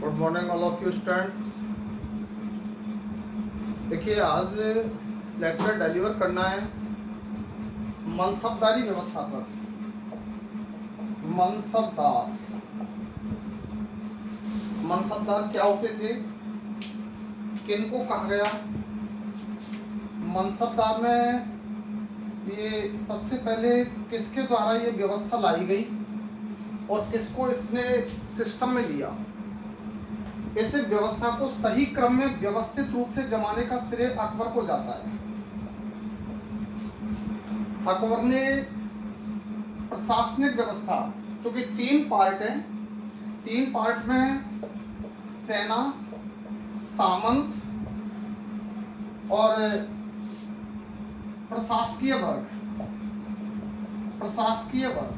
Good morning all of you students. देखिए, आज lecture deliver करना है मनसबदारी व्यवस्था पर। मनसबदार मनसबदार क्या होते थे, किनको कहा गया? मनसबदार में ये सबसे पहले किसके द्वारा ये व्यवस्था लाई गई और किसको इसने सिस्टम में लिया? इस व्यवस्था को सही क्रम में व्यवस्थित रूप से जमाने का श्रेय अकबर को जाता है। अकबर ने प्रशासनिक व्यवस्था, जो कि 3 पार्ट है, 3 पार्ट में सेना, सामंत और प्रशासकीय वर्ग,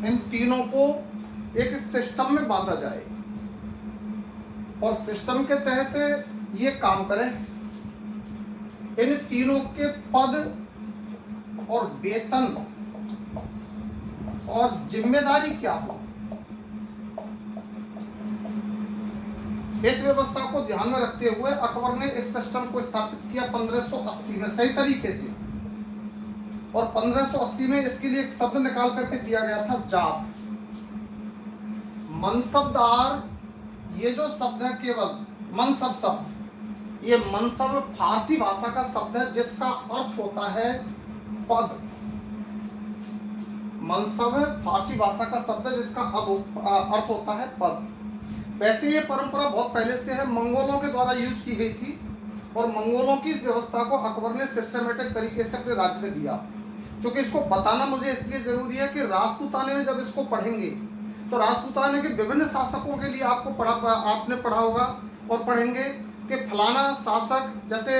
इन तीनों को एक सिस्टम में बांधा जाए और सिस्टम के तहत ये काम करें। इन तीनों के पद और वेतन और जिम्मेदारी क्या हो, इस व्यवस्था को ध्यान में रखते हुए अकबर ने इस सिस्टम को स्थापित किया 1580 में सही तरीके से। और 1580 में इसके लिए एक शब्द निकाल करके दिया गया था, जात। मनसबदार, ये जो शब्द है, केवल मनसब शब्द, ये मनसब फारसी भाषा का शब्द है जिसका अर्थ होता है पद। मनसब फारसी भाषा का शब्द है जिसका अर्थ होता है पद। वैसे ये परंपरा बहुत पहले से है, मंगोलों के द्वारा यूज की गई थी और मंगोलों की इस व्यवस्था को अकबर ने सिस्टमेटिक तरीके से अपने राज्य में दिया। क्योंकि इसको बताना मुझे इसलिए जरूरी है कि राजपूताने में जब इसको पढ़ेंगे तो राजपूताने के विभिन्न शासकों के लिए आपने पढ़ा होगा और पढ़ेंगे कि फलाना शासक, जैसे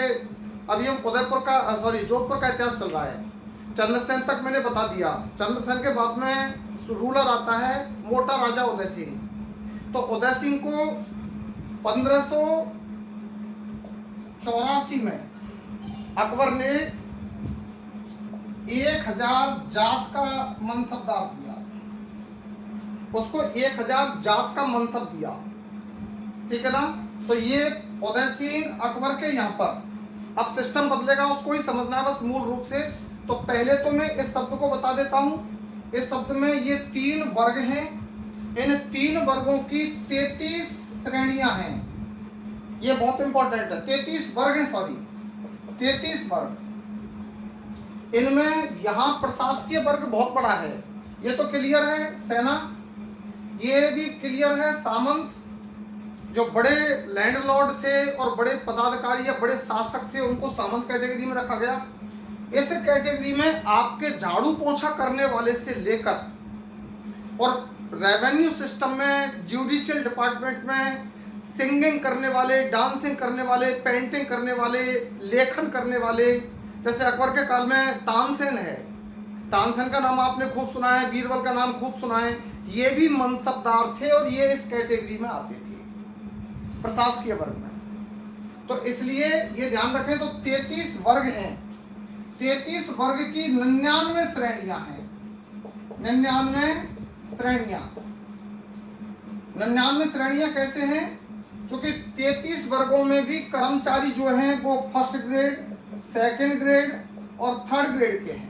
अभी हम जोधपुर का इतिहास चल रहा है, चंद्रसेन तक मैंने बता दिया। चंद्रसेन के बाद में रूलर आता है मोटा राजा उदय सिंह। तो उदय सिंह को 1584 में अकबर ने 1000 जात का मनसबदार दिया, उसको 1000 जात का मनसब दिया, ठीक है ना। तो ये उदय सिंह अकबर के यहाँ पर अब सिस्टम बदलेगा, उसको ही समझना है बस मूल रूप से। तो पहले तो मैं इस शब्द को बता देता हूँ। इस शब्द में ये 3 वर्ग हैं, इन 3 वर्गों की 33 श्रेणियां हैं। ये बहुत इंपॉर्टेंट है, 33 वर्ग हैं, 33 वर्ग। इनमें यहाँ प्रशासकीय वर्ग बहुत बड़ा है, ये तो क्लियर है। सेना, ये भी क्लियर है। सामंत, जो बड़े लैंडलॉर्ड थे और बड़े पदाधिकारी या बड़े शासक थे, उनको सामंत कैटेगरी में रखा गया। इस कैटेगरी में आपके झाड़ू पोंछा करने वाले से लेकर और रेवेन्यू सिस्टम में, जुडिशियल डिपार्टमेंट में सिंगिंग करने वाले, डांसिंग करने वाले, पेंटिंग करने वाले, लेखन करने वाले, जैसे अकबर के काल में तानसेन है, तानसेन का नाम आपने खूब सुना है, बीरबल का नाम खूब सुना है, ये भी मनसबदार थे और ये इस कैटेगरी में आते थे प्रशासकीय वर्ग में। तो इसलिए ये ध्यान रखें, तो 33 वर्ग हैं, 33 वर्ग की 99 श्रेणियां हैं। 99 श्रेणियां कैसे हैं? क्योंकि 33 वर्गों में भी कर्मचारी जो हैं वो फर्स्ट ग्रेड, सेकंड ग्रेड और थर्ड ग्रेड के हैं।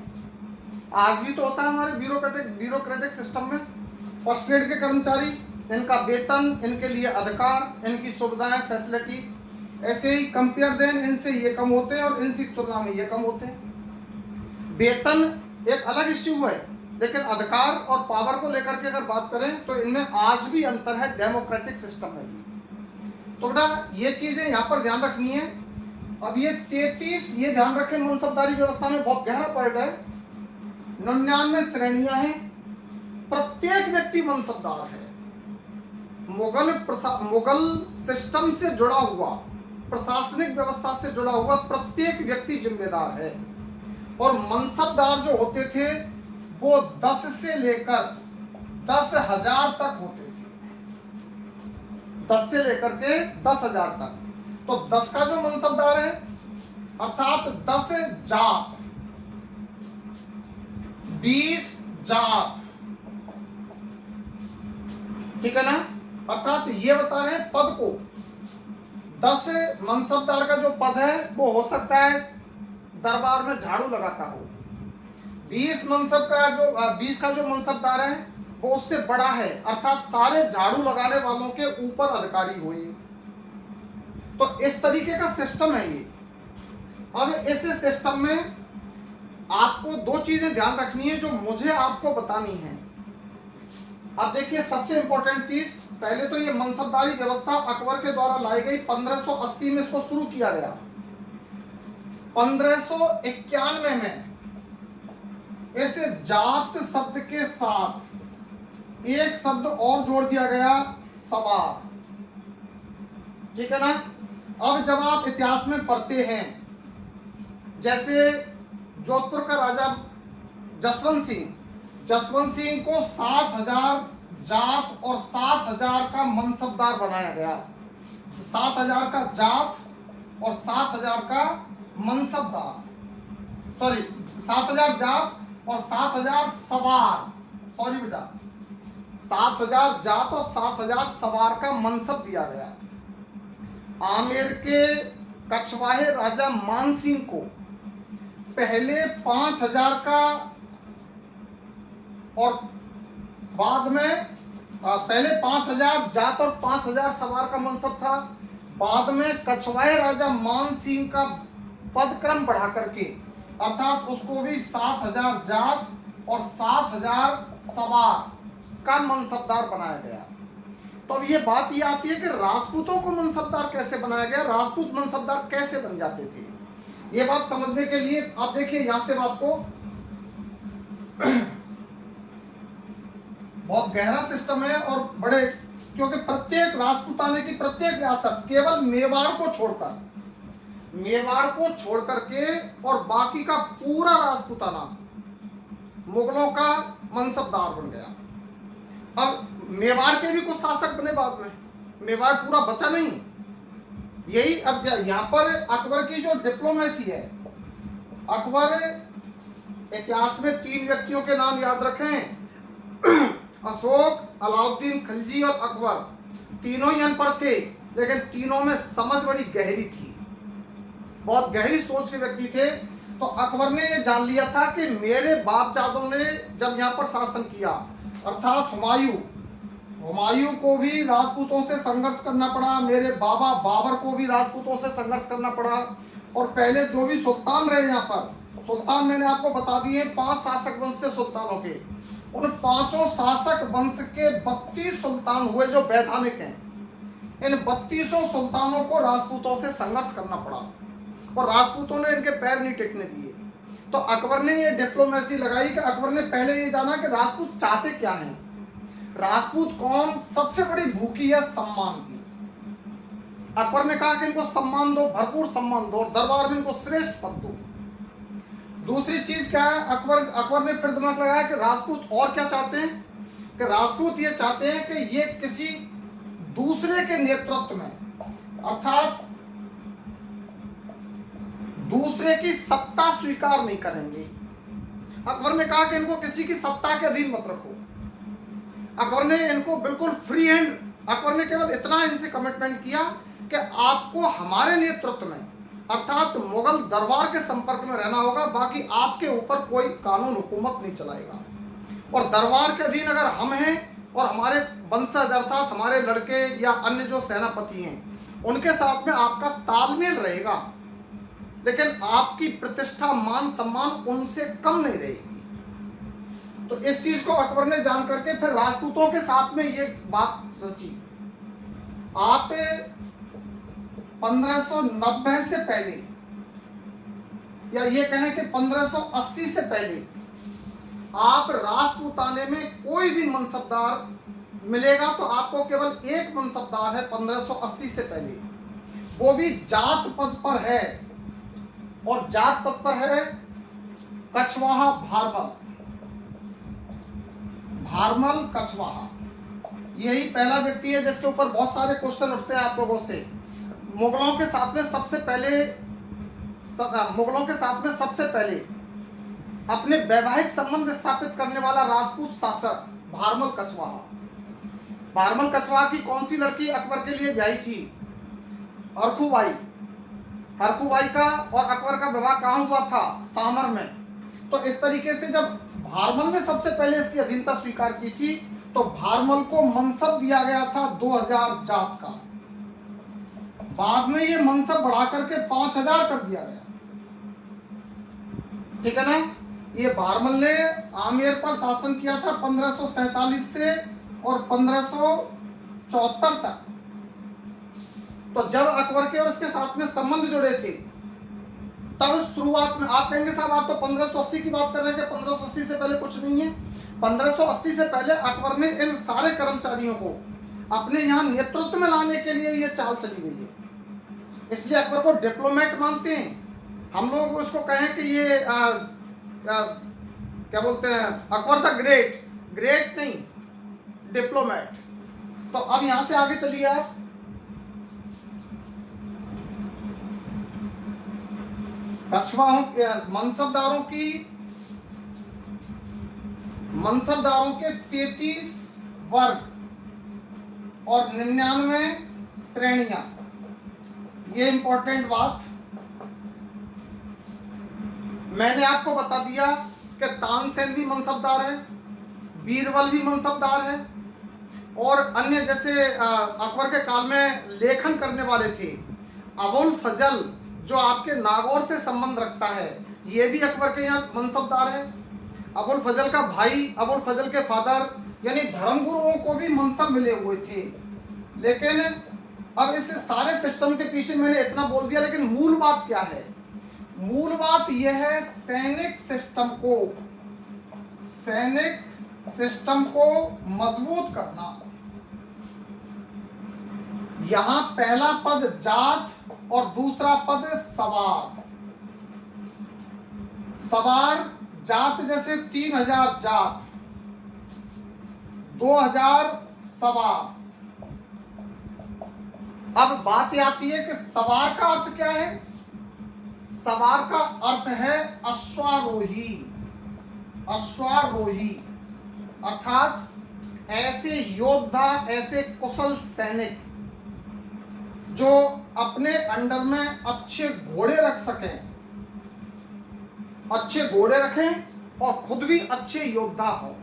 आज भी तो होता है हमारे ब्यूरोक्रेटिक सिस्टम में। फर्स्ट ग्रेड के कर्मचारी, इनका वेतन, इनके लिए अधिकार, इनकी सुविधाएं, फैसिलिटीज ऐसे ही कंपेयर देन इनसे ये कम होते हैं और इनकी तुलना में ये कम होते हैं। वेतन एक अलग इश्यू है, लेकिन अधिकार और पावर को लेकर के अगर बात करें तो इनमें आज भी अंतर है डेमोक्रेटिक सिस्टम में भी। तो बेटा ये चीजें यहाँ पर ध्यान रखनी है। अब ये 33, ये ध्यान रखें, मनसबदारी व्यवस्था में बहुत गहरा पॉइंट है। 99 श्रेणियां हैं, प्रत्येक व्यक्ति मनसबदार है। मुगल सिस्टम से जुड़ा हुआ, प्रशासनिक व्यवस्था से जुड़ा हुआ प्रत्येक व्यक्ति जिम्मेदार है। और मनसबदार जो होते थे वो 10 से लेकर 10,000 तक होते थे, 10 से लेकर के 10,000 तक। तो 10 का जो मनसबदार है, अर्थात 10 जात, 20 जात, ठीक है ना। अर्थात ये बता रहे हैं पद को 10 मनसबदार का जो पद है वो हो सकता है दरबार में झाड़ू लगाता हो। 20 मनसब का जो 20 का जो मनसबदार है वो उससे बड़ा है, अर्थात सारे झाड़ू लगाने वालों के ऊपर अधिकारी हुए। तो इस तरीके का सिस्टम है ये। अब इस सिस्टम में आपको दो चीजें ध्यान रखनी है जो मुझे आपको बतानी है। अब देखिए सबसे इंपॉर्टेंट चीज, पहले तो ये मनसबदारी व्यवस्था अकबर के द्वारा लाई गई, 1580 में इसको शुरू किया गया। 1591 में इस जात शब्द के साथ एक शब्द और जोड़ दिया गया, सवार। ठीक है ना। अब जब आप इतिहास में पढ़ते हैं, जैसे जोधपुर का राजा जसवंत सिंह को 7000 जात और 7000 का मनसबदार बनाया गया। 7000 का जात और 7000 का मनसबदार, सॉरी 7000 जात और 7000 सवार, सॉरी बेटा 7000 जात और 7000 सवार का मनसब दिया गया। आमेर के कछवाहे राजा मान सिंह को पहले 5000 का और बाद में पहले 5000 जात और 5000 सवार का मनसब था। बाद में कछवाहे राजा मान सिंह का पद क्रम बढ़ा करके अर्थात उसको भी 7000 जात और 7000 सवार का मनसबदार बनाया गया। तो अब ये बात ये आती है कि राजपूतों को मनसबदार कैसे बनाया गया, राजपूत मनसबदार कैसे बन जाते थे। ये बात समझने के लिए आप देखिए यहां से बात को बहुत गहरा सिस्टम है और बड़े, क्योंकि प्रत्येक राजपूताने की प्रत्येक रियासत केवल मेवाड़ को छोड़ करके और बाकी का पूरा राजपूताना मुगलों का मनसबदार बन गया। अब मेवाड़ के भी कुछ शासक बने बाद में, मेवाड़ पूरा बचा नहीं। यही अब यहाँ पर अकबर की जो डिप्लोमेसी है, अकबर इतिहास में 3 व्यक्तियों के नाम याद रखें, अशोक, अलाउद्दीन खिलजी और अकबर। तीनों ही अनपढ़ थे, लेकिन तीनों में समझ बड़ी गहरी थी, बहुत गहरी सोच के व्यक्ति थे। तो अकबर ने ये जान लिया था कि मेरे बाप जादों ने जब यहाँ पर शासन किया, अर्थात हुमायूं को भी राजपूतों से संघर्ष करना पड़ा, मेरे बाबा बाबर को भी राजपूतों से संघर्ष करना पड़ा, और पहले जो भी सुल्तान रहे यहाँ पर, सुल्तान मैंने आपको बता दिए 5 शासक वंश थे सुल्तानों के। उन 5 शासक वंश के 32 सुल्तान हुए जो वैधानिक हैं। इन 32 सुल्तानों को राजपूतों से संघर्ष करना पड़ा और राजपूतों ने इनके पैर नहीं टिकने दिए। तो अकबर ने ये डिप्लोमेसी लगाई कि अकबर ने पहले ये जाना कि राजपूत चाहते क्या हैं। राजपूत कौम सबसे बड़ी भूखी है सम्मान की। अकबर ने कहा कि इनको सम्मान दो, भरपूर सम्मान दो, दरबार में इनको श्रेष्ठ पद दो। दूसरी चीज क्या है, अकबर ने फिर दिमाग लगाया कि राजपूत और क्या चाहते हैं, कि राजपूत ये चाहते हैं कि ये किसी दूसरे के नेतृत्व में, अर्थात दूसरे की सत्ता स्वीकार नहीं करेंगे। अकबर ने कहा कि इनको किसी की सत्ता के अधीन मत रखो। अकबर ने इनको बिल्कुल फ्री हैंड, अकबर ने केवल इतना इनसे कमिटमेंट किया कि आपको हमारे नेतृत्व में, अर्थात मुगल दरबार के संपर्क में रहना होगा, बाकी आपके ऊपर कोई कानून हुकूमत नहीं चलाएगा। और दरबार के अधीन अगर हम हैं और हमारे वंशज अर्थात हमारे लड़के या अन्य जो सेनापति हैं उनके साथ में आपका तालमेल रहेगा, लेकिन आपकी प्रतिष्ठा मान सम्मान उनसे कम नहीं रहेगी। तो इस चीज को अकबर ने जान करके फिर राजपूतों के साथ में ये बात रची। आप 1590 से पहले या ये कहें कि 1580 से पहले आप राजपूताने में कोई भी मनसबदार मिलेगा तो आपको केवल एक मनसबदार है 1580 से पहले, वो भी जात पद पर है, और जात पद पर है कछवाहा भारमल कछवाहा। यही पहला व्यक्ति है जिसके ऊपर बहुत सारे क्वेश्चन उठते हैं आप लोगों से। मुगलों के साथ में सबसे पहले अपने वैवाहिक संबंध स्थापित करने वाला राजपूत शासक भारमल कछवाहा। भारमल कछवाहा की कौन सी लड़की अकबर के लिए ब्याही थी? हरखूबाई। हरखूबाई का और अकबर का विवाह कहाँ हुआ था? सामर में। तो इस तरीके से जब भारमल ने सबसे पहले इसकी अधीनता स्वीकार की थी तो भारमल को मनसब दिया गया था 2000 जात का। बाद में ये मनसब बढ़ा करके 5000 कर दिया गया। ठीक है ना। ये भारमल ने आमेर पर शासन किया था 1547 से और 1574 तक। तो जब अकबर के और उसके साथ में संबंध जुड़े थे तब शुरुआत में आप कहेंगे साहब आप तो 1580 की बात कर रहे हैं कि 1580 से पहले कुछ नहीं है। 1580 से पहले अकबर ने इन सारे कर्मचारियों को अपने यहाँ नेतृत्व में लाने के लिए ये चाल चली गई है। इसलिए अकबर को डिप्लोमेट मानते हैं हम लोग। उसको कहें कि ये क्या बोलते हैं, अकबर था ग्रेट, ग्रेट नहीं, डिप्लोमेट। तो अब यहां से आगे चलिए आप। कछवाहों के मनसबदारों के 33 वर्ग और 99 श्रेणियां। ये इंपॉर्टेंट बात मैंने आपको बता दिया कि तानसेन भी मनसबदार है, बीरबल भी मनसबदार है, और अन्य जैसे अकबर के काल में लेखन करने वाले थे अबुल फजल जो आपके नागौर से संबंध रखता है, ये भी अकबर के यहाँ मनसबदार है। अबुल फजल का भाई, अबुल फजल के फादर यानी धर्मगुरुओं को भी मनसब मिले हुए थे। लेकिन अब इस सारे सिस्टम के पीछे मैंने इतना बोल दिया, लेकिन मूल बात क्या है? मूल बात यह है सैनिक सिस्टम को मजबूत करना। यहां पहला पद जात और दूसरा पद सवार। सवार जात जैसे 3000 जात, 2000 सवार। अब बात यह आती है कि सवार का अर्थ क्या है? सवार का अर्थ है अश्वारोही। अश्वारोही अर्थात ऐसे योद्धा, ऐसे कुशल सैनिक जो अपने अंडर में अच्छे घोड़े रख सकें, अच्छे घोड़े रखें और खुद भी अच्छे योद्धा हो।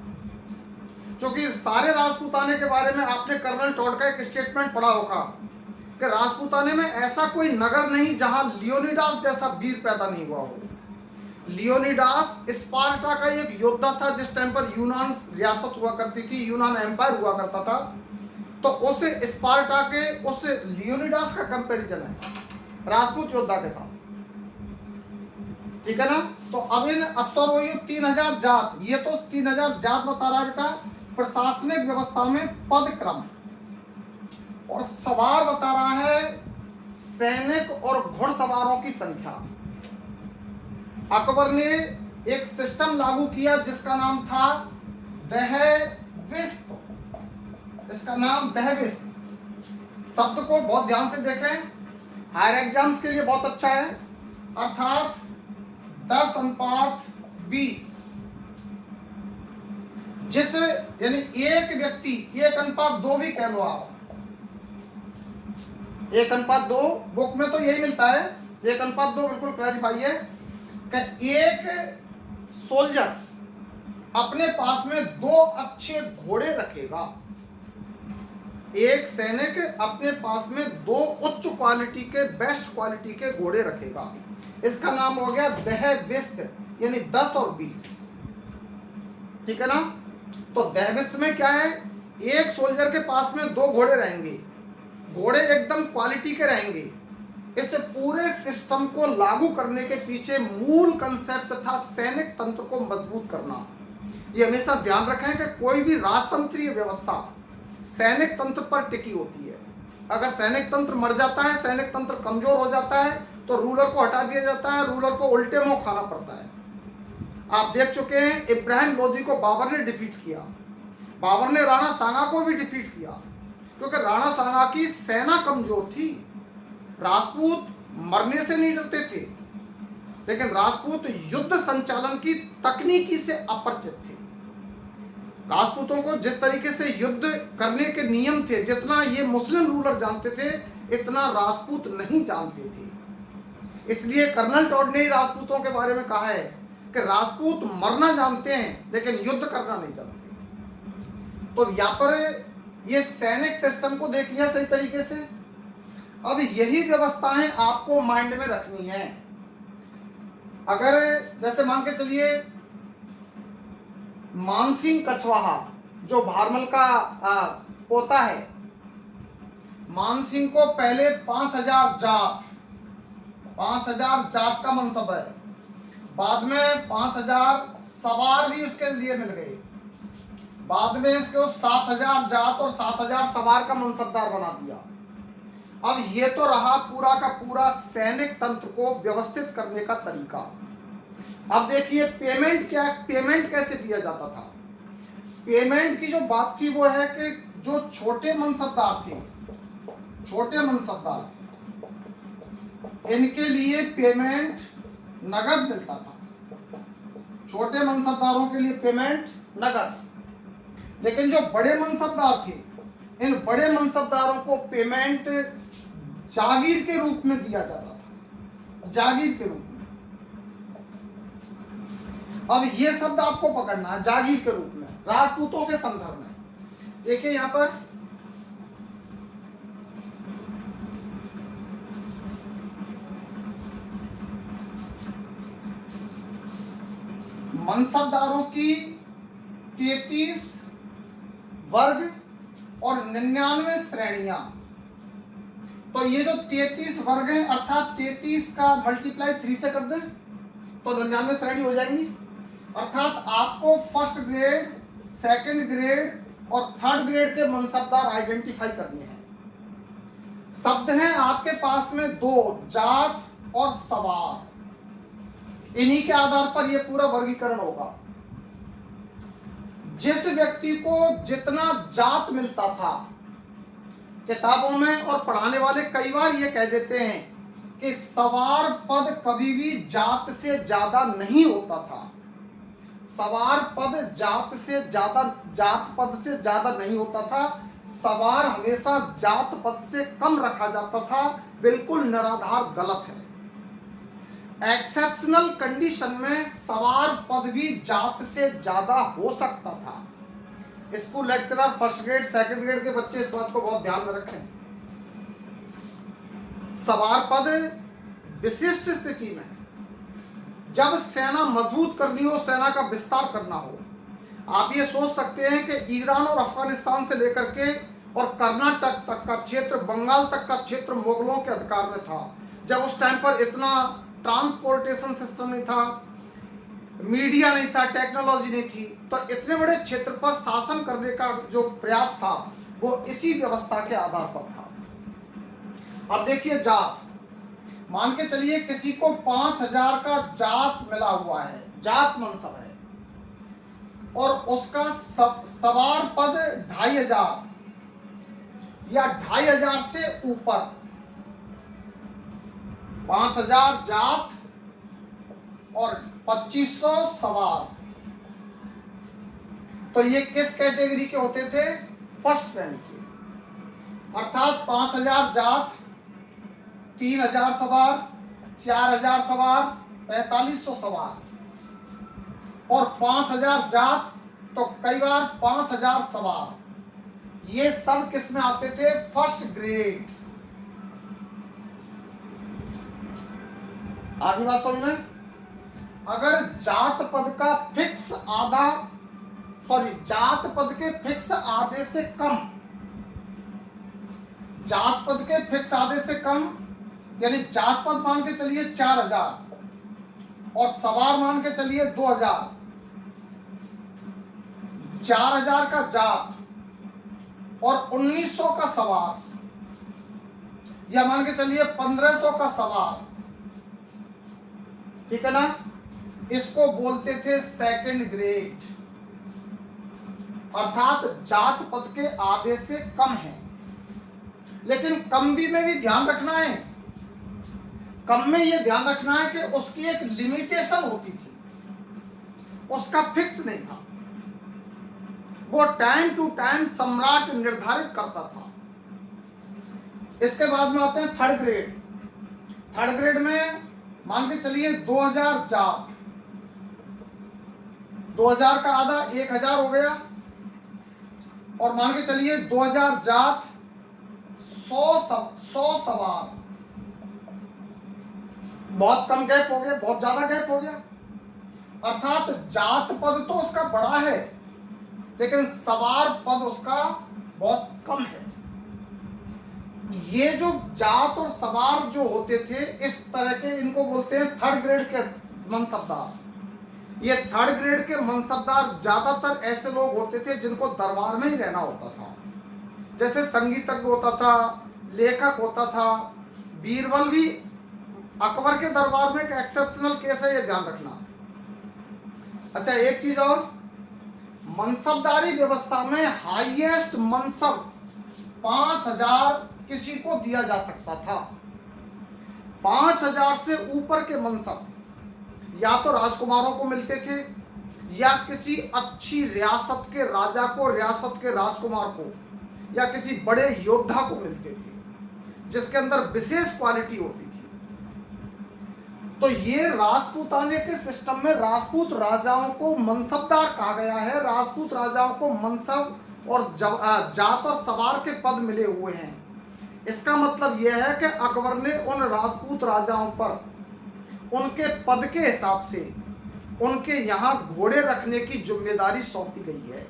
क्योंकि सारे राजपूताने के बारे में आपने कर्नल टॉड का एक स्टेटमेंट पढ़ा होगा कि राजपूताने में ऐसा कोई नगर नहीं जहां लियोनिडास जैसा वीर पैदा नहीं हुआ हो। लियोनिडास स्पार्टा का एक योद्धा था जिस टाइम पर यूनान रियासत हुआ करती थी, यूनान एम्पायर हुआ करता था। तो उस स्पार्टा के उस लियोनिडास का कंपैरिजन है राजपूत योद्धा के साथ। ठीक है ना। तो अब इन अश्वारोही 3000 जात, ये तो 3000 जात बता रहा है बेटा प्रशासनिक व्यवस्था में पद क्रम, और सवार बता रहा है सैनिक और घुड़सवारों की संख्या। अकबर ने एक सिस्टम लागू किया जिसका नाम था दहविस्त। इसका नाम दहविस्त। शब्द को बहुत ध्यान से देखें, हायर एग्जाम्स के लिए बहुत अच्छा है। अर्थात 10:20, जिस यानी एक व्यक्ति 1:2 भी कह लो आप। 1:2 बुक में तो यही मिलता है, 1:2 बिल्कुल क्लैरिफाई है कि एक सोल्जर अपने पास में 2 अच्छे घोड़े रखेगा। एक सैनिक अपने पास में 2 उच्च क्वालिटी के, बेस्ट क्वालिटी के घोड़े रखेगा। इसका नाम हो गया दहविस्त, यानी 10 और 20। ठीक है ना। तो दहविस्त में क्या है, एक सोल्जर के पास में 2 घोड़े रहेंगे, घोड़े एकदम क्वालिटी के रहेंगे। इस पूरे सिस्टम को लागू करने के पीछे मूल कंसेप्ट था सैनिक तंत्र को मजबूत करना। ये हमेशा ध्यान रखें कि कोई भी राजतंत्रीय व्यवस्था सैनिक तंत्र पर टिकी होती है। अगर सैनिक तंत्र मर जाता है, सैनिक तंत्र कमजोर हो जाता है, तो रूलर को हटा दिया जाता है, रूलर को उल्टे मुंह खाना पड़ता है। आप देख चुके हैं इब्राहिम लोदी को बाबर ने डिफीट किया, बाबर ने राणा सांगा को भी डिफीट किया, क्योंकि राणा सांगा की सेना कमजोर थी। राजपूत मरने से नहीं डरते थे, लेकिन राजपूत युद्ध संचालन की तकनीकी से अपरिचित थे। राजपूतों को जिस तरीके से युद्ध करने के नियम थे, जितना ये मुस्लिम रूलर जानते थे, इतना राजपूत नहीं जानते थे। इसलिए कर्नल टॉड ने ही राजपूतों के बारे में कहा है कि राजपूत मरना जानते हैं लेकिन युद्ध करना नहीं जानते। तो यहाँ पर ये सैनिक सिस्टम को देख लिया सही तरीके से। अब यही व्यवस्थाएं आपको माइंड में रखनी है। अगर जैसे मान के चलिए मानसिंह कछवाहा जो भारमल का पोता है, मानसिंह को पहले 5000 जात का मनसब है, बाद में 5000 सवार भी उसके लिए मिल गए, बाद में इसको 7000 जात और 7000 सवार का मनसबदार बना दिया। अब ये तो रहा पूरा का पूरा सैनिक तंत्र को व्यवस्थित करने का तरीका। अब देखिए पेमेंट क्या, पेमेंट कैसे दिया जाता था। पेमेंट की जो बात थी वो है कि जो छोटे मनसबदार थे, छोटे मनसबदार, इनके लिए पेमेंट नगद मिलता था। छोटे मनसबदारों के लिए पेमेंट नगद, लेकिन जो बड़े मनसबदार थे, इन बड़े मनसबदारों को पेमेंट जागीर के रूप में दिया जाता था, जागीर के रूप में। अब ये शब्द आपको पकड़ना है, जागीर के रूप में, राजपूतों के संदर्भ में। देखिए यहां पर मनसबदारों की 33 वर्ग और 99 श्रेणियां। तो ये जो 33 वर्ग हैं, अर्थात 33 का मल्टीप्लाई 3 से कर दें तो 99 श्रेणी हो जाएंगी। अर्थात आपको फर्स्ट ग्रेड, सेकंड ग्रेड और थर्ड ग्रेड के मनसबदार आइडेंटिफाई करने हैं। शब्द हैं आपके पास में 2, जात और सवार। इन्हीं के आधार पर यह पूरा वर्गीकरण होगा। जिस व्यक्ति को जितना जात मिलता था, किताबों में और पढ़ाने वाले कई बार ये कह देते हैं कि सवार पद कभी भी जात से ज्यादा नहीं होता था। सवार पद जात से ज्यादा, जात पद से ज्यादा नहीं होता था। सवार हमेशा जात पद से कम रखा जाता था। बिल्कुल निराधार गलत है। एक्सेप्शनल कंडीशन में सवार पद भी जात से ज्यादा हो सकता था। School lecturer, first grade, second grade के बच्चे इस बात को बहुत ध्यान में रखें। सवार पद विशिष्ट स्थिति में, जब सेना मजबूत करनी हो, सेना का विस्तार करना हो। आप ये सोच सकते हैं कि ईरान और अफगानिस्तान से लेकर के और कर्नाटक तक का क्षेत्र, बंगाल तक का क्षेत्र मुगलों के अधिकार में था। जब उस टाइम पर इतना ट्रांसपोर्टेशन सिस्टम नहीं था, मीडिया नहीं था, टेक्नोलॉजी नहीं थी, तो इतने बड़े क्षेत्र पर शासन करने का जो प्रयास था वो इसी व्यवस्था के आधार पर था। अब देखिए जात, मान के चलिए किसी को 5000 का जात मिला हुआ है, जात मनसब है, और उसका सवार पद 2500 या 2500 से ऊपर। 5000 जात और 2500 सवार। तो ये किस कैटेगरी के होते थे? फर्स्ट श्रेणी के। अर्थात 5000 जात, 3000 सवार, 4000 सवार, 4500 सवार, और 5000 जात तो कई बार 5000 सवार। ये सब किस में आते थे? First grade. आगे बात समझ में। अगर जात पद का फिक्स आधा, जात पद के फिक्स आधे से कम, जात पद के फिक्स आधे से कम, यानी जात पद मान के चलिए 4000 और सवार मान के चलिए 2000। 4000 का जात और 1900 का सवार, या मान के चलिए 1500 का सवार, ठीक है ना। इसको बोलते थे सेकंड ग्रेड। अर्थात जात पद के आधे से कम है। लेकिन कम भी में भी ध्यान रखना है, कम में यह ध्यान रखना है कि उसकी एक लिमिटेशन होती थी, उसका फिक्स नहीं था। वो टाइम टू टाइम सम्राट निर्धारित करता था। इसके बाद में आते हैं थर्ड ग्रेड। थर्ड ग्रेड में मान के चलिए 2000 जात, 2000 का आधा 1000 हो गया, और मान के चलिए 2000 जात, 100 सवार। बहुत कम गैप हो गया, बहुत ज्यादा गैप हो गया। अर्थात जात पद तो उसका बड़ा है, लेकिन सवार पद उसका बहुत कम है। ये जो जात और सवार जो होते थे, इस तरह के, इनको बोलते हैं थर्ड ग्रेड के मनसबदार। ये थर्ड ग्रेड के मनसबदार ज्यादातर ऐसे लोग होते थे जिनको दरबार में ही रहना होता था। जैसे संगीतज्ञ होता था, लेखक होता था। बीरबल भी अकबर के दरबार में एक एक्सेप्शनल केस है, ये ध्यान रखना। अच्छा, एक चीज और, मनसबदारी व्यवस्था में हाईएस्ट मनसब 5000 किसी को दिया जा सकता था। 5000 से ऊपर के मनसब या तो राजकुमारों को मिलते थे, या किसी अच्छी रियासत के राजा को, रियासत के राजकुमार को, या किसी बड़े योद्धा को मिलते थे, जिसके अंदर विशेष क्वालिटी होती थी। तो ये राजपूताने के सिस्टम में राजपूत राजाओं को मनसबदार कहा गया है। राजपूत राजाओं को मनसब और जात और सवार के पद मिले हुए हैं। इसका मतलब यह है कि अकबर ने उन राजपूत राजाओं पर उनके पद के हिसाब से उनके यहाँ घोड़े रखने की जिम्मेदारी सौंपी गई है।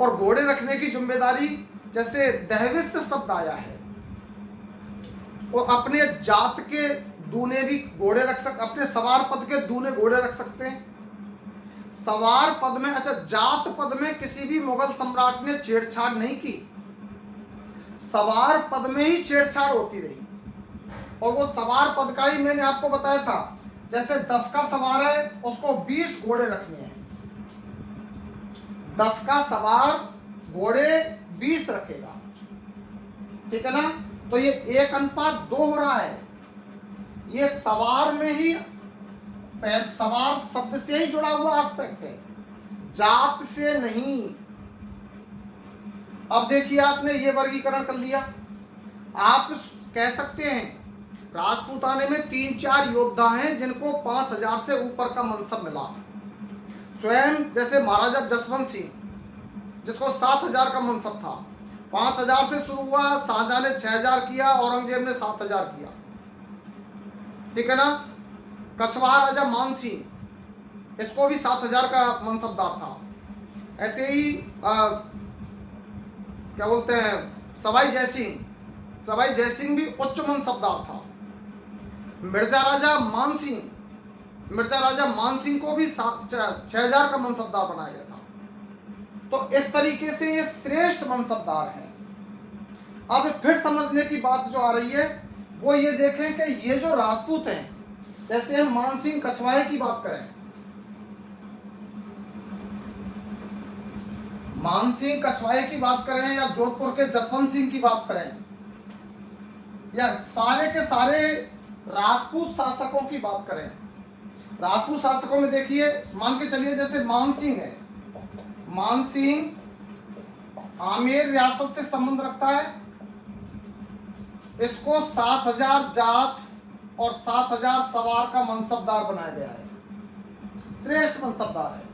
और घोड़े रखने की जिम्मेदारी, जैसे दहविस्त शब्द आया है, वो अपने जात के दूने भी घोड़े रख सकते, अपने सवार पद के दूने घोड़े रख सकते हैं। सवार पद में, अच्छा, जात पद में किसी भी मुगल सम्राट ने छेड़छाड़ नहीं की, सवार पद में ही छेड़छाड़ होती रही। और वो सवार पद का ही मैंने आपको बताया था, जैसे 10 का सवार है, उसको 20 घोड़े रखने हैं। 10 का सवार घोड़े 20 रखेगा, ठीक है ना। तो ये 1:2 हो रहा है। ये सवार में ही, सवार शब्द से ही जुड़ा हुआ एस्पेक्ट है, जात से नहीं। अब देखिए, आपने ये वर्गीकरण कर लिया। आप कह सकते हैं राजपूताने में 3-4 योद्धा हैं जिनको 5000 से ऊपर का मनसब मिला। स्वयं जैसे महाराजा जसवंत सिंह, जिसको 7000 का मनसब था, 5000 से शुरू हुआ, शाहजहां ने 6000 किया, औरंगजेब ने 7000 किया, ठीक है ना। कछवाहा राजा मान सिंह, इसको भी 7000 का मनसबदार था। ऐसे ही क्या बोलते हैं, सवाई जयसिंह भी उच्च मनसबदार था। मिर्जा राजा मान सिंह को भी 6000 का मनसबदार बनाया गया था। तो इस तरीके से ये श्रेष्ठ मनसबदार हैं। अब फिर समझने की बात जो आ रही है वो ये देखें कि ये जो राजपूत हैं, जैसे हम मान सिंह कछवाहे की बात करें, मान सिंह कछवाहे की बात करें, या जोधपुर के जसवंत सिंह की बात करें, या सारे के सारे राजपूत शासकों की बात करें, राजपूत शासकों में देखिए, मान के चलिए जैसे मान सिंह है, मान सिंह आमेर रियासत से संबंध रखता है। इसको 7000 जात और 7000 सवार का मनसबदार बनाया गया है, श्रेष्ठ मनसबदार है।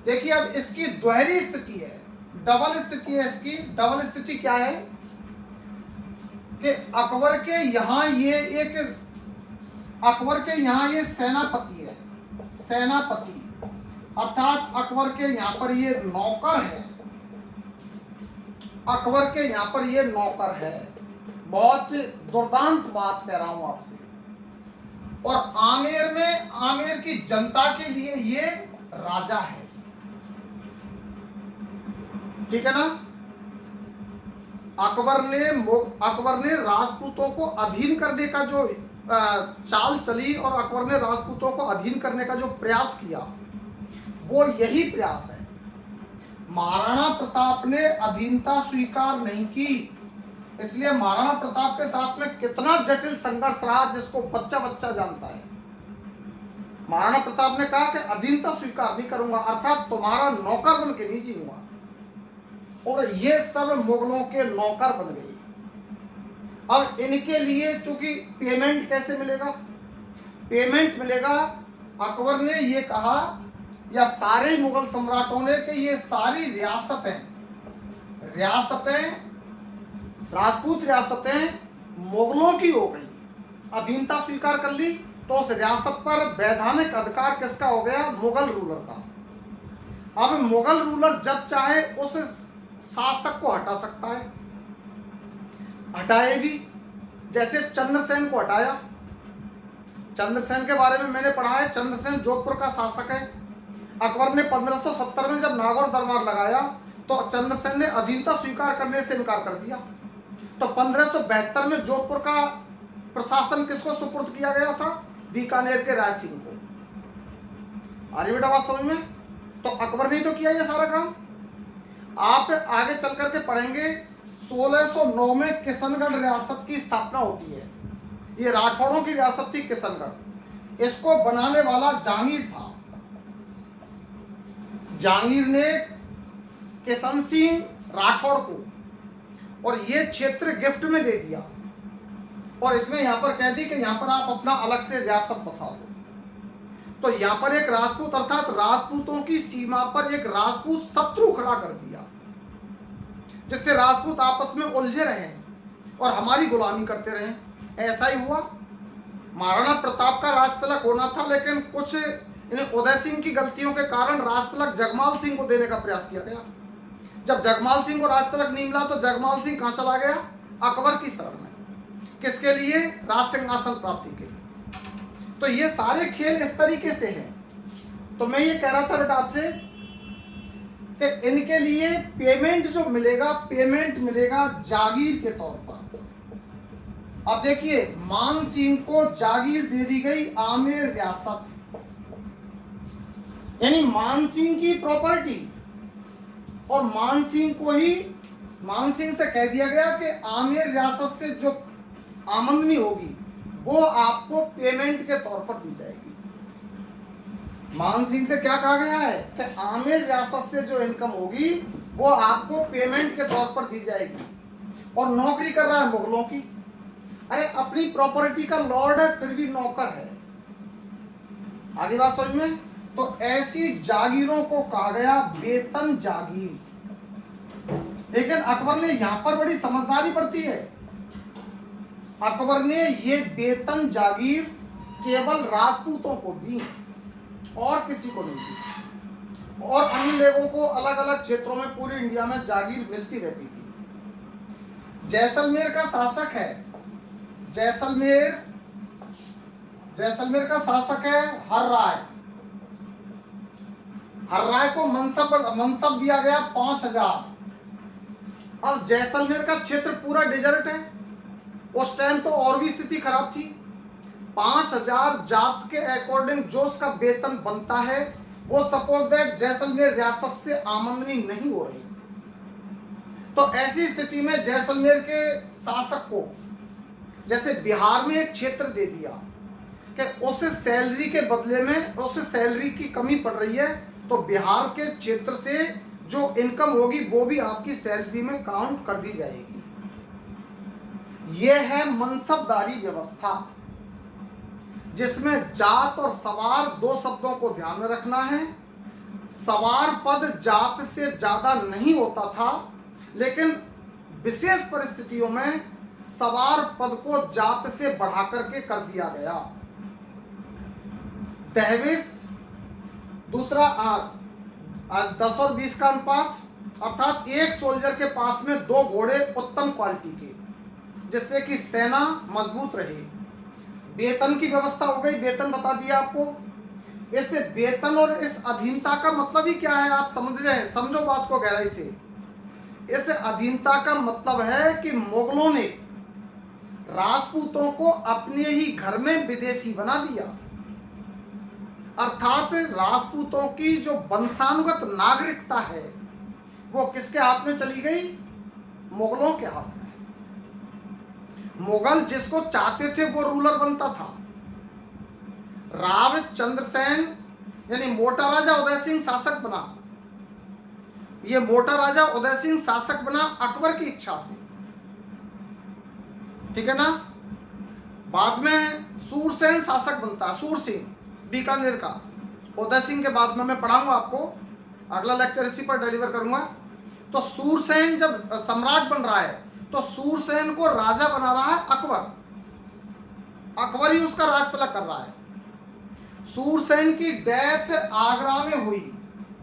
देखिए, अब इसकी दोहरी स्थिति है, डबल स्थिति है। इसकी डबल स्थिति क्या है कि अकबर के यहाँ ये सेनापति है, सेनापति, अर्थात अकबर के यहाँ पर ये नौकर है, अकबर के यहाँ पर ये नौकर है। बहुत दुर्दांत बात कह रहा हूं आपसे। और आमेर की जनता के लिए ये राजा है, ठीक है ना। अकबर ने राजपूतों को अधीन करने का जो चाल चली, और अकबर ने राजपूतों को अधीन करने का जो प्रयास किया, वो यही प्रयास है। महाराणा प्रताप ने अधीनता स्वीकार नहीं की, इसलिए महाराणा प्रताप के साथ में कितना जटिल संघर्ष रहा, जिसको बच्चा बच्चा जानता है। महाराणा प्रताप ने कहा कि अधीनता स्वीकार नहीं करूंगा, अर्थात तुम्हारा नौकर बन के नहीं जीऊंगा। और ये सब मुगलों के नौकर बन गए। अब इनके लिए चूंकि पेमेंट कैसे मिलेगा, पेमेंट मिलेगा, अकबर ने ये कहा या सारे मुगल सम्राटों ने कि ये सारी रियासतें राजपूत रियासतें मुगलों की हो गई, अधीनता स्वीकार कर ली, तो उस रियासत पर वैधानिक अधिकार किसका हो गया, मुगल रूलर का। अब मुगल रूलर जब चाहे उस शासक को हटा सकता है, हटाए भी, जैसे चंद्रसेन को हटाया। चंद्रसेन के बारे में मैंने पढ़ा है, चंद्रसेन जोधपुर का शासक है। अकबर ने 1570 में जब नागौर दरबार लगाया तो चंद्रसेन ने अधीनता स्वीकार करने से इनकार कर दिया। तो 1572 में जोधपुर का प्रशासन किसको सुपुर्द किया गया था, बीकानेर के राय सिंह को। आ रही बेटा बात समझ में? तो अकबर ने तो किया ये सारा काम। आप आगे चल करके पढ़ेंगे 1609 में किशनगढ़ रियासत की स्थापना होती है। ये राठौड़ों की रियासत थी किशनगढ़। इसको बनाने वाला जहांगीर था। जहांगीर ने किशन सिंह राठौड़ को और ये क्षेत्र गिफ्ट में दे दिया, और इसमें यहां पर कह दी कि यहां पर आप अपना अलग से रियासत बसा लो। तो यहां पर एक राजपूत अर्थात राजपूतों की सीमा पर एक राजपूत शत्रु खड़ा कर दिया, जिससे राजपूत आपस में उलझे रहे और हमारी गुलामी करते रहे। ऐसा ही हुआ। महाराणा प्रताप का राज तिलक होना था, लेकिन कुछ इन्हें उदय सिंह की गलतियों के कारण राज तिलक जगमाल सिंह को देने का प्रयास किया गया। जब जगमाल सिंह को राज तिलक नहीं मिला तो जगमाल सिंह कहां चला गया, अकबर की शरण में। किसके लिए, राज सिंहासन प्राप्ति के लिए। तो ये सारे खेल इस तरीके से हैं। तो मैं ये कह रहा था बेटा आपसे कि इनके लिए पेमेंट जो मिलेगा, पेमेंट मिलेगा जागीर के तौर पर। अब देखिए, मान सिंह को जागीर दे दी गई आमेर रियासत, यानी मान सिंह की प्रॉपर्टी, और मान सिंह को ही, मान सिंह से कह दिया गया कि आमेर रियासत से जो आमदनी होगी वो आपको पेमेंट के तौर पर दी जाएगी। मान सिंह से क्या कहा गया है कि आमेर रियासत से जो इनकम होगी वो आपको पेमेंट के तौर पर दी जाएगी। और नौकरी कर रहा है मुगलों की। अरे अपनी प्रॉपर्टी का लॉर्ड है फिर भी नौकर है। आगे बात समझ में? तो ऐसी जागीरों को कहा गया वेतन जागीर। लेकिन अकबर ने यहां पर बड़ी समझदारी बरती है। अकबर ने ये वेतन जागीर केवल राजपूतों को दी और किसी को नहीं दी, और अन्य लोगों को अलग अलग क्षेत्रों में पूरी इंडिया में जागीर मिलती रहती थी। जैसलमेर का शासक है, जैसलमेर का शासक है हर्राय। हर्राय को मनसब दिया गया 5000। अब जैसलमेर का क्षेत्र पूरा डेजर्ट है। उस टाइम तो और भी स्थिति खराब थी। 5000 जात के अकॉर्डिंग जो उसका वेतन बनता है, वो सपोज दैट जैसलमेर रियासत से आमदनी नहीं हो रही, तो ऐसी स्थिति में जैसलमेर के शासक को, जैसे बिहार में एक क्षेत्र दे दिया कि उसे सैलरी के बदले में उसे सैलरी की कमी पड़ रही है, तो बिहार के क्षेत्र से जो इनकम होगी वो भी आपकी सैलरी में काउंट कर दी जाएगी। यह है मनसबदारी व्यवस्था, जिसमें जात और सवार दो शब्दों को ध्यान में रखना है। सवार पद जात से ज्यादा नहीं होता था, लेकिन विशेष परिस्थितियों में सवार पद को जात से बढ़ा करके कर दिया गया। दहविस्त, दूसरा 10 और 20 का अनुपात, अर्थात एक सोल्जर के पास में 2 घोड़े उत्तम क्वालिटी के, जिससे कि सेना मजबूत रहे। वेतन की व्यवस्था हो गई, वेतन बता दिया आपको। इस वेतन और इस अधीनता का मतलब ही क्या है, आप समझ रहे हैं? समझो बात को गहराई से। इस अधीनता का मतलब है कि मुगलों ने राजपूतों को अपने ही घर में विदेशी बना दिया, अर्थात राजपूतों की जो वंशानुगत नागरिकता है वो किसके हाथ में चली गई? मुगलों के हाथ में। मुगल जिसको चाहते थे वो रूलर बनता था। राव चंद्रसेन यानी मोटा राजा उदय सिंह शासक बना। ये मोटा राजा उदय सिंह शासक बना अकबर की इच्छा से, ठीक है ना। बाद में सूरसेन शासक बनता है, सूरसेन बीकानेर का। उदय सिंह के बाद में मैं पढ़ाऊंगा आपको, अगला लेक्चर इसी पर डिलीवर करूंगा। तो सूरसेन जब सम्राट बन रहा है तो सूरसेन को राजा बना रहा है अकबर, अकबर ही उसका राज तिलक कर रहा है। सूरसेन की डेथ आगरा में हुई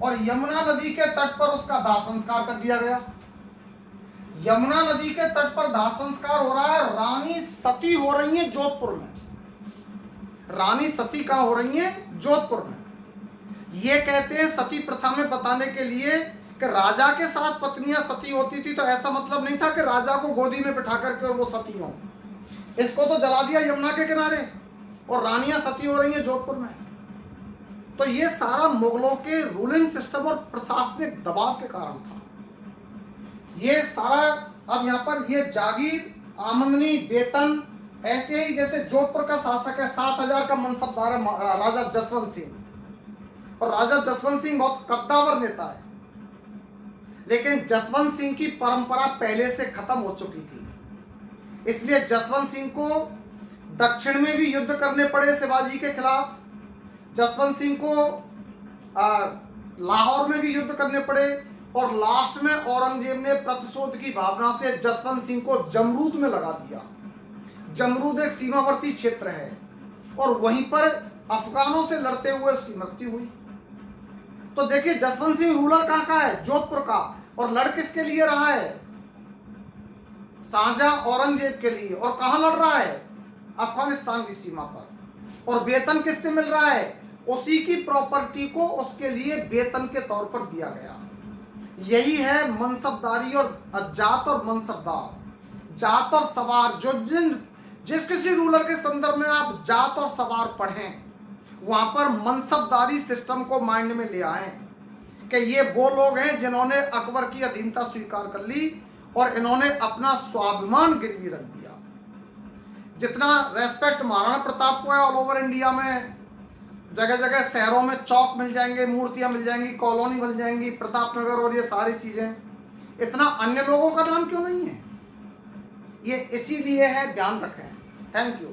और यमुना नदी के तट पर उसका दाह संस्कार कर दिया गया। यमुना नदी के तट पर दाह संस्कार हो रहा है। रानी सती हो रही है जोधपुर में। रानी सती कहां हो रही है? जोधपुर में। ये कहते हैं सती प्रथा में बताने के लिए कि राजा के साथ पत्नियां सती होती थी, तो ऐसा मतलब नहीं था कि राजा को गोदी में बिठा करके और वो सती हो। इसको तो जला दिया यमुना के किनारे और रानियां सती हो रही हैं जोधपुर में। तो ये सारा मुगलों के रूलिंग सिस्टम और प्रशासनिक दबाव के कारण था। ये सारा अब यहाँ पर ये जागीर, आमदनी, वेतन, ऐसे ही जैसे जोधपुर का शासक है 7,000 का मनसबदार है राजा जसवंत सिंह, और राजा जसवंत सिंह बहुत कद्दावर नेता है, लेकिन जसवंत सिंह की परंपरा पहले से खत्म हो चुकी थी। इसलिए जसवंत सिंह को दक्षिण में भी युद्ध करने पड़े शिवाजी के खिलाफ। जसवंत सिंह को लाहौर में भी युद्ध करने पड़े, और लास्ट में औरंगजेब ने प्रतिशोध की भावना से जसवंत सिंह को जमरूद में लगा दिया। जमरूद एक सीमावर्ती क्षेत्र है और वहीं पर अफगानों से लड़ते हुए उसकी मृत्यु हुई। तो देखिए जसवंत सिंह रूलर कहाँ का है? जोधपुर का। और लड़ किसके लिए रहा है? शाहजहां औरंगजेब के लिए। और कहां लड़ रहा है? अफगानिस्तान की सीमा पर। और वेतन किससे मिल रहा है? उसी की प्रॉपर्टी को उसके लिए वेतन के तौर पर दिया गया। यही है मनसबदारी और जात और मनसबदार, जात और सवार। जिस किसी रूलर के संदर्भ में आप जात और सवार पढ़ें, वहां पर मनसबदारी सिस्टम को माइंड में ले आए कि ये वो लोग हैं जिन्होंने अकबर की अधीनता स्वीकार कर ली और इन्होंने अपना स्वाभिमान गिरवी रख दिया। जितना रेस्पेक्ट महाराणा प्रताप को है ऑल ओवर इंडिया में, जगह जगह शहरों में चौक मिल जाएंगे, मूर्तियां मिल जाएंगी, कॉलोनी मिल जाएंगी, प्रताप नगर और ये सारी चीजें, इतना अन्य लोगों का नाम क्यों नहीं है? ये इसीलिए है, ध्यान रखें। Thank you.